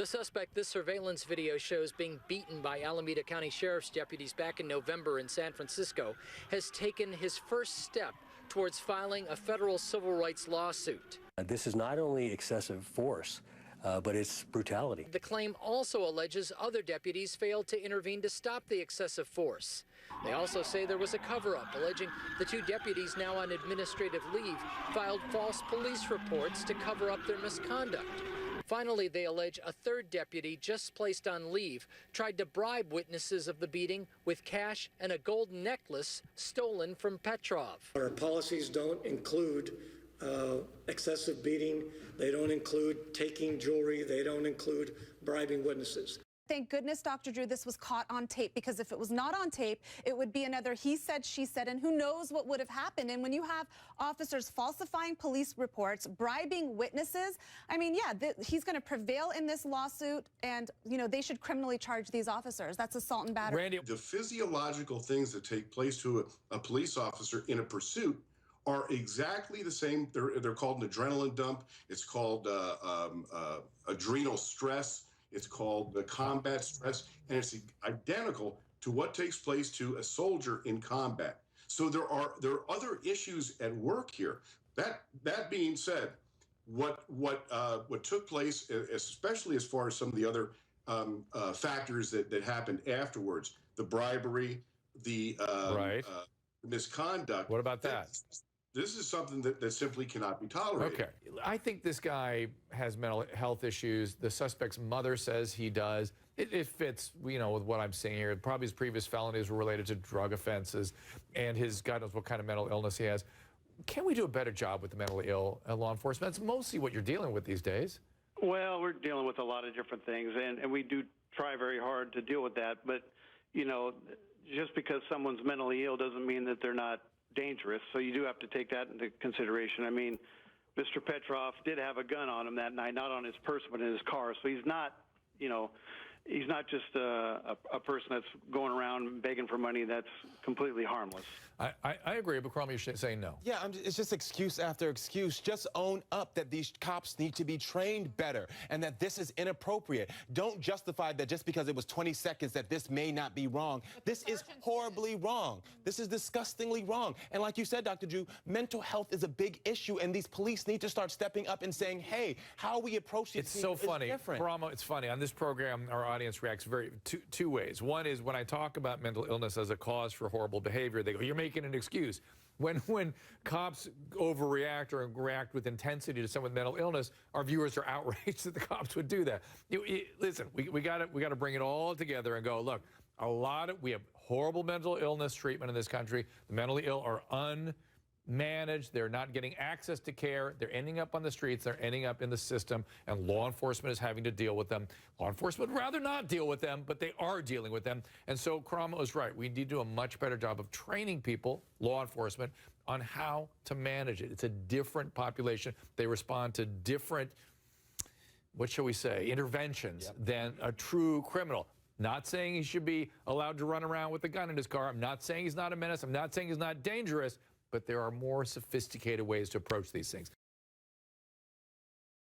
The suspect this surveillance video shows being beaten by Alameda County Sheriff's deputies back in November in San Francisco has taken his first step towards filing a federal civil rights lawsuit. This is not only excessive force, but it's brutality. The claim also alleges other deputies failed to intervene to stop the excessive force. They also say there was a cover-up, alleging the two deputies now on administrative leave filed false police reports to cover up their misconduct. Finally, they allege a third deputy, just placed on leave, tried to bribe witnesses of the beating with cash and a gold necklace stolen from Petrov. Our policies don't include excessive beating. They don't include taking jewelry. They don't include bribing witnesses. Thank goodness, Dr. Drew, this was caught on tape, because if it was not on tape, it would be another he said, she said, and who knows what would have happened. And when you have officers falsifying police reports, bribing witnesses, I mean, yeah, he's going to prevail in this lawsuit, and, you know, they should criminally charge these officers. That's assault and battery. Randy, the physiological things that take place to a police officer in a pursuit are exactly the same. They're called an adrenaline dump. It's called adrenal stress. It's called the combat stress, and it's identical to what takes place to a soldier in combat. So there are other issues at work here. That being said, what took place, especially as far as some of the other factors that happened afterwards, the bribery, the misconduct. What about that? This is something that simply cannot be tolerated. Okay. I think this guy has mental health issues. The suspect's mother says he does. It fits, you know, with what I'm seeing here. Probably his previous felonies were related to drug offenses, and his God knows what kind of mental illness he has. Can we do a better job with the mentally ill law enforcement? That's mostly what you're dealing with these days. Well, we're dealing with a lot of different things, and we do try very hard to deal with that. But, you know, just because someone's mentally ill doesn't mean that they're not dangerous, so you do have to take that into consideration. I mean, Mr. Petrov did have a gun on him that night, not on his person, but in his car, so he's not, you know, he's not just a person that's going around begging for money. That's completely harmless. I agree, but Cromie, you're saying no. Yeah, it's just excuse after excuse. Just own up that these cops need to be trained better and that this is inappropriate. Don't justify that just because it was 20 seconds that this may not be wrong. This is horribly wrong. This is disgustingly wrong. And like you said, Dr. Drew, mental health is a big issue, and these police need to start stepping up and saying, hey, how we approach these people is different. It's so funny. Brahma, it's funny. On this program, our audience reacts two ways. One is when I talk about mental illness as a cause for horrible behavior, they go, you're making an excuse. When cops overreact or react with intensity to someone with mental illness, our viewers are outraged that the cops would do that. Listen, we got to bring it all together and go, look, we have horrible mental illness treatment in this country. The mentally ill are unmanaged. They're not getting access to care. They're ending up on the streets. They're ending up in the system, and law enforcement is having to deal with them. Law enforcement would rather not deal with them, but they are dealing with them. And so Cromwell is right. We need to do a much better job of training people, law enforcement, on how to manage it. It's a different population. They respond to different, what shall we say, interventions than a true criminal. Not saying he should be allowed to run around with a gun in his car. I'm not saying he's not a menace. I'm not saying he's not dangerous. But there are more sophisticated ways to approach these things.